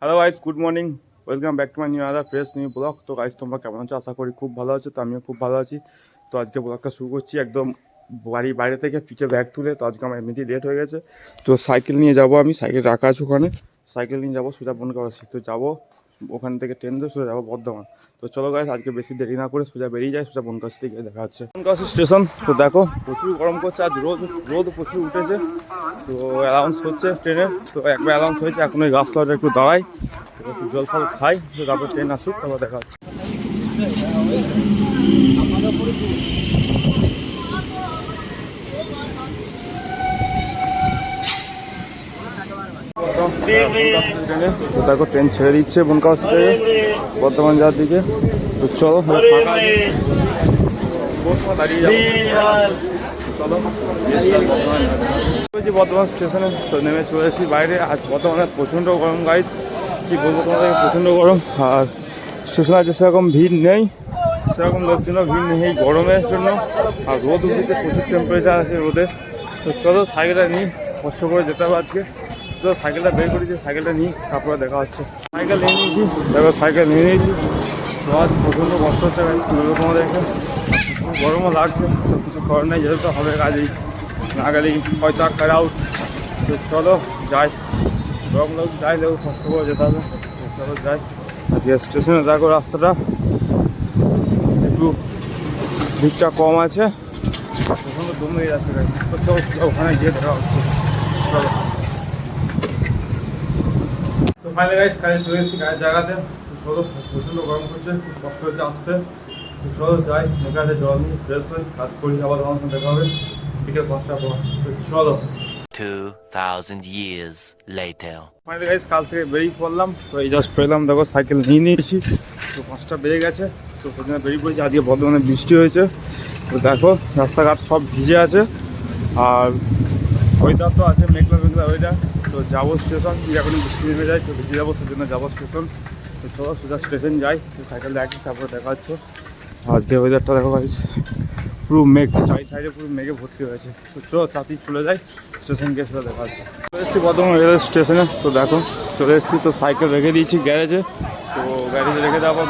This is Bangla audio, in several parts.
Hello guys, good morning. Welcome back to my new other fresh new blog. তো গাইস, তোমরা কেমন আছো? আশা করি খুব ভালো আছো। তো আমিও খুব ভালো আছি। তো আজকে ব্লগটা শুরু করছি একদম বাড়ির বাইরে থেকে, পিঠে ব্যাগ তুলে। তো আজকে আমার এমনিতেই লেট হয়ে গেছে। তো সাইকেল নিয়ে যাবো, আমি সাইকেল রাখা আছে ওখানে, সাইকেল নিয়ে যাবো সোজা বনগাঁওয়াসি। তো যাবো ওখান থেকে ট্রেন ধরে সোজা যাবো বর্ধমান। তো চলো গাইস, আজকে বেশি দেরি না করে সোজা বেরিয়ে যায়, সোজা বনগাঁওয়াসি থেকে দেখা হচ্ছে। বনগাঁওয়াসি স্টেশন। তো দেখো প্রচুর গরম করছে, আজ রোদ রোদ প্রচুর উঠেছে। তো অ্যালাউন্স হচ্ছে ট্রেনের, তো একবার অ্যালাউন্স হয়েছে, এখন ওই রাস্তাটা একটু দাঁড়াই, একটু জল ফল খাই, তো তারপর ট্রেন আসুক, তারপর দেখা হচ্ছে। ট্রেনে তো দেখো ট্রেন ছেড়ে দিচ্ছে বনগাঁওয়াসি থেকে বর্ধমান যাওয়ার দিকে। তো চলো দাঁড়িয়ে যাবো, চলো বর্ধমান স্টেশনে। তো নেমে চলে এসেছি বাইরে। আজ বর্ধমানে প্রচণ্ড গরম গাইজ, কি বলবো তোমাদের, প্রচণ্ড গরম। আর স্টেশনে আছে সেরকম ভিড় নেই, সেরকম লোকজনও ভিড় নেই এই গরমের জন্য। আর রোদ উঠেছে, প্রচুর টেম্পারেচার আছে রোদের। তো চলো সাইকেলটা নিই, কষ্ট করে যেতে হবে আজকে। চলো সাইকেলটা বের করেছি, সাইকেলটা নিই, তারপরে দেখা হচ্ছে। সাইকেল নিয়ে নিয়েছি, দেখো সাইকেল নিয়ে নিয়েছি। তো আজ প্রচণ্ড কষ্ট হচ্ছে তোমাদেরকে, গরমও লাগছে। তো কিছু করার নেই, যেহেতু তো হবে কাজেই, না গেলেই হয়তো আটকার আউট। তো চলো যাই, গরম লোক যাই, লোক কষ্ট করে যেতে হবে। চলো যাই। আজকে স্টেশনে দেখো রাস্তাটা একটু ভিড়টা কম আছে, প্রচণ্ড দম হয়ে যাচ্ছে গাড়ি। তো চলো ওখানে গিয়ে দেখা হচ্ছে, চলো। তো ফাইনালি গাইস, কাজে চলে এসেছি, কাজের জায়গাতে। তো চলো, প্রচণ্ড গরম করছে, খুব কষ্ট হচ্ছে আসতে। তো চলো যাই, কাজে জল নিই, ফ্রেশ হই, কাজ করি, আবার আমার সঙ্গে দেখা হবে বিকেল 5টার পর। তো চলো। 2000 years later. ফাইনালি গাইস, কাল থেকে বেরিয়ে পড়লাম। তো এই জাস্ট পেলাম, দেখো সাইকেল নিয়ে নিয়েছি। তো 5টা বেড়ে গেছে, তো সেখানে বেরিয়ে পড়েছি। আজকে বর্ধমানে বৃষ্টি হয়েছে, তো দেখো রাস্তাঘাট সব ভিজে আছে। আর ওয়েদার তো আছে মেঘলা মেঘলা ওয়েদার। তো যাবো স্টেশন, এখন বৃষ্টি নেমে যায়, তো ভিজে যাবো, সেজন্য যাবো স্টেশন। তো চলো সোজা স্টেশন যাই, তো সাইকেল রাখি, তারপরে দেখা হচ্ছে। আজকে ওয়েদারটা দেখো গাইস, পুরো মেঘ, সাইডে পুরো মেঘে ভর্তি হয়েছে। তো চলো তাড়াতাড়ি চলে যাই স্টেশন, গিয়ে সেটা দেখা হচ্ছে। চলে এসেছি বর্ধমান রেল স্টেশনে। তো দেখো চলে এসেছি, তো সাইকেল রেখে দিয়েছি গ্যারেজে। তো গ্যারেজে রেখে দেওয়ার পর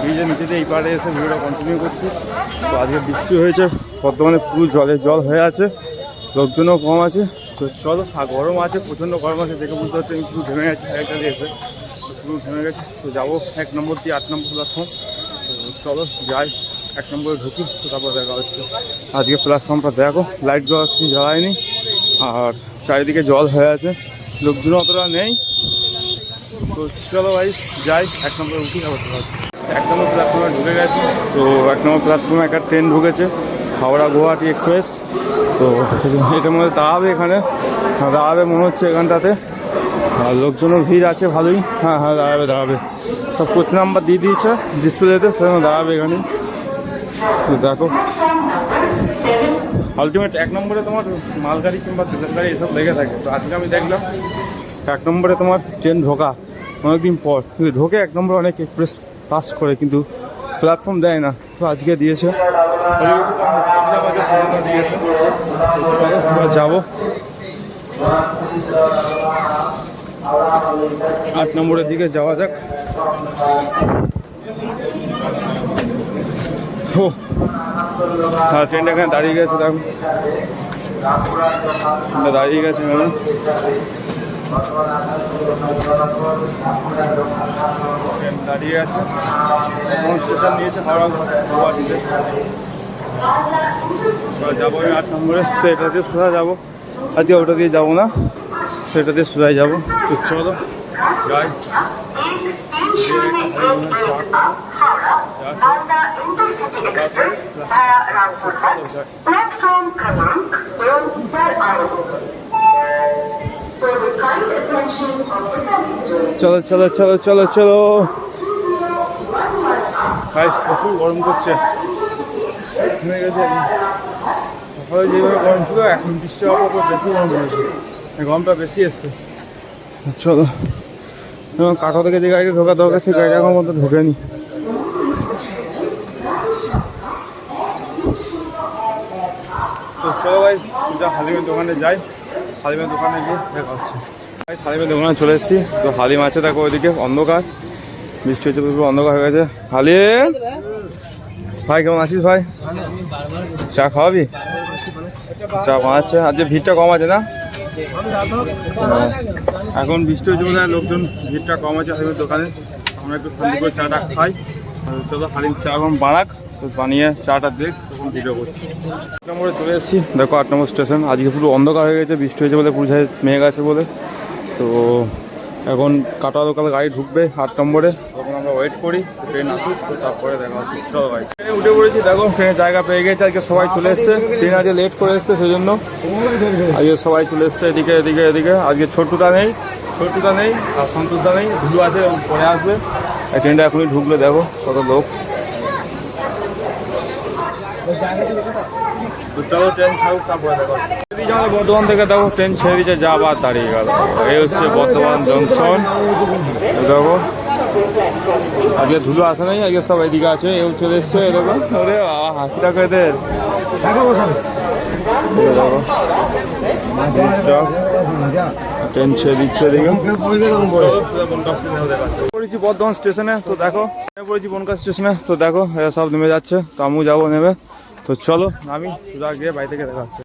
ব্রিজের নিচে দিয়ে এই পাড়ে এসে ভিডিওটা কন্টিনিউ করছি। তো আজকে বৃষ্টি হয়েছে, বর্ধমানে পুরো জল হয়ে আছে, লোকজনও কম আছে। তো চলো, আর গরম আছে, প্রচণ্ড গরম আছে, দেখে বুঝতে পারছি আমি পুরো ঘেমে গেছি সাইকেলটা দিয়ে এসে, তো পুরো ঘেমে গেছি। তো যাবো 1 নম্বর দিয়ে 8 নম্বর প্ল্যাটফর্ম। তো চলো যাই, 1 নম্বরে ঢুকি, তো তারপর দেখা হচ্ছে। আজকে প্ল্যাটফর্মটা দেখো লাইটগুলো কিছু জ্বালায়নি, আর চারিদিকে জল হয়ে আছে, লোকজন অতটা নেই। তো চলো ভাই যাই, 1 নম্বরে উঠি, আবার দেখা হচ্ছে। 1 নম্বর প্ল্যাটফর্মে ঢুকে গেছি। তো 1 নম্বর প্ল্যাটফর্মে একটা ট্রেন ঢুকেছে, হাওড়া গুয়াহাটি এক্সপ্রেস। তো এটার মধ্যে দাঁড়াবে, এখানে দাঁড়াবে মনে হচ্ছে এখানটাতে। আর লোকজনও ভিড় আছে ভালোই, হ্যাঁ হ্যাঁ দাঁড়াবে। সব কোচ নাম্বার দিয়ে দিয়েছে ডিসপ্লেতে, সেখানে দাঁড়াবে এখানে। তো দেখো আলটিমেট 1 নম্বরে তোমার মালগাড়ি কিংবা তেলের গাড়ি এসব লেগে থাকে। তো আজকে আমি দেখলাম 1 নম্বরে তোমার ট্রেন ঢোকা অনেকদিন পর, কিন্তু ঢোকে 1 নম্বরে অনেক এক্সপ্রেস পাস করে, কিন্তু প্ল্যাটফর্ম দেয় না। তো আজকে দিয়েছে, যাবো 8 নম্বরের দিকে যাওয়া যাক। ও হ্যাঁ, ট্রেনটা এখানে দাঁড়িয়ে গেছে, দেখো দাঁড়িয়ে গেছে এখানে। ট্রেন দাঁড়িয়ে আছে, কোন স্টেশন নিয়েছে হাওড়া গুয়াহাটিতে। যাবো আমি 8 নম্বরে। তো এটা দিয়ে সোজা যাবো, আজকে ওটা দিয়ে যাবো না, সেটা দিয়ে সোজাই যাবো। তো চলো যাই। চলো চলো চলো চলো চলো, প্রচুর গরম করছে। সকালে যেভাবে গরম ছিল, এখন বৃষ্টি হওয়ার পর বেশি গরম হয়েছে, গরমটা বেশি এসছে। চলো, এবং কাঠো থেকে যে গাড়িটা ঢোকা দরকার, সেই গাড়িটা এখন মতো ঢোকেনি। তো চলো ভাই, যা হালিমের দোকানে যাই, হালিমের দোকানে গিয়ে দেখা হচ্ছে। হালিমের দোকানে চলে এসেছি। তো হালিম আছে দেখো ওইদিকে, অন্ধকার, বৃষ্টি হচ্ছে, পুরো অন্ধকার হয়ে গেছে। হালিম ভাই কেমন আছিস ভাই? চা খাওয়াবি? চা বানাচ্ছে, আজকে ভিড়টা কম আছে না? এখন বৃষ্টি হচ্ছে বলে লোকজন ভিড়টা কম আছে হালিমের দোকানে। আমরা একটু শান্তি করে চাটা খাই। চলো হালিম চা এখন বানাক, তো বানিয়ে চাটা দেখ, তখন ভিডিও করছি। 8 নম্বরে চলে এসেছি দেখো, 8 নম্বর স্টেশন। আজকে পুরো অন্ধকার হয়ে গেছে, বৃষ্টি হয়েছে বলে, পুরো মেঘ আছে বলে। তো এখন কাটা লোকাল গাড়ি ঢুকবে 8 নম্বরে, তখন আমরা ওয়েট করি ট্রেন আসুক, তো তারপরে দেখা হচ্ছে। চলো ভাই, ট্রেনে উঠে পড়েছি দেখো, ট্রেনের জায়গা পেয়ে গেছে। আজকে সবাই চলে এসছে, ট্রেন আজকে লেট করে এসছে, সেই জন্য আজকে সবাই চলে এসছে এদিকে এদিকে এদিকে। আজকে ছোট্টুদা নেই আর সন্তোষদা নেই, ধুলু আছে, পরে আসবে। ট্রেনটা এখনই ঢুকলো, দেখো কত লোক। তো চলো ট্রেন ছাড়ুক, তারপরে দেখো। বর্ধমান থেকে দেখো ট্রেন ছেড়ে দিচ্ছে, যা আবার দাঁড়িয়ে গেল। এই হচ্ছে বর্ধমান জংশন দেখো। আজকে ধুলো আসে নাই, আজকে সব এদিকে আছে, এও চলে এসছে এরকম। ওরে বাবা, হাসি দেখো এদের। ট্রেন ছেড়ে দিচ্ছে এদিকে। পড়েছি বর্ধমান স্টেশনে, তো দেখো পড়েছি বনগাঁ স্টেশনে, তো দেখো এরা সব নেমে যাচ্ছে, তো আমিও যাবো নেমে। তো চলো নামি, সোজা গিয়ে বাড়ি থেকে দেখা হচ্ছে।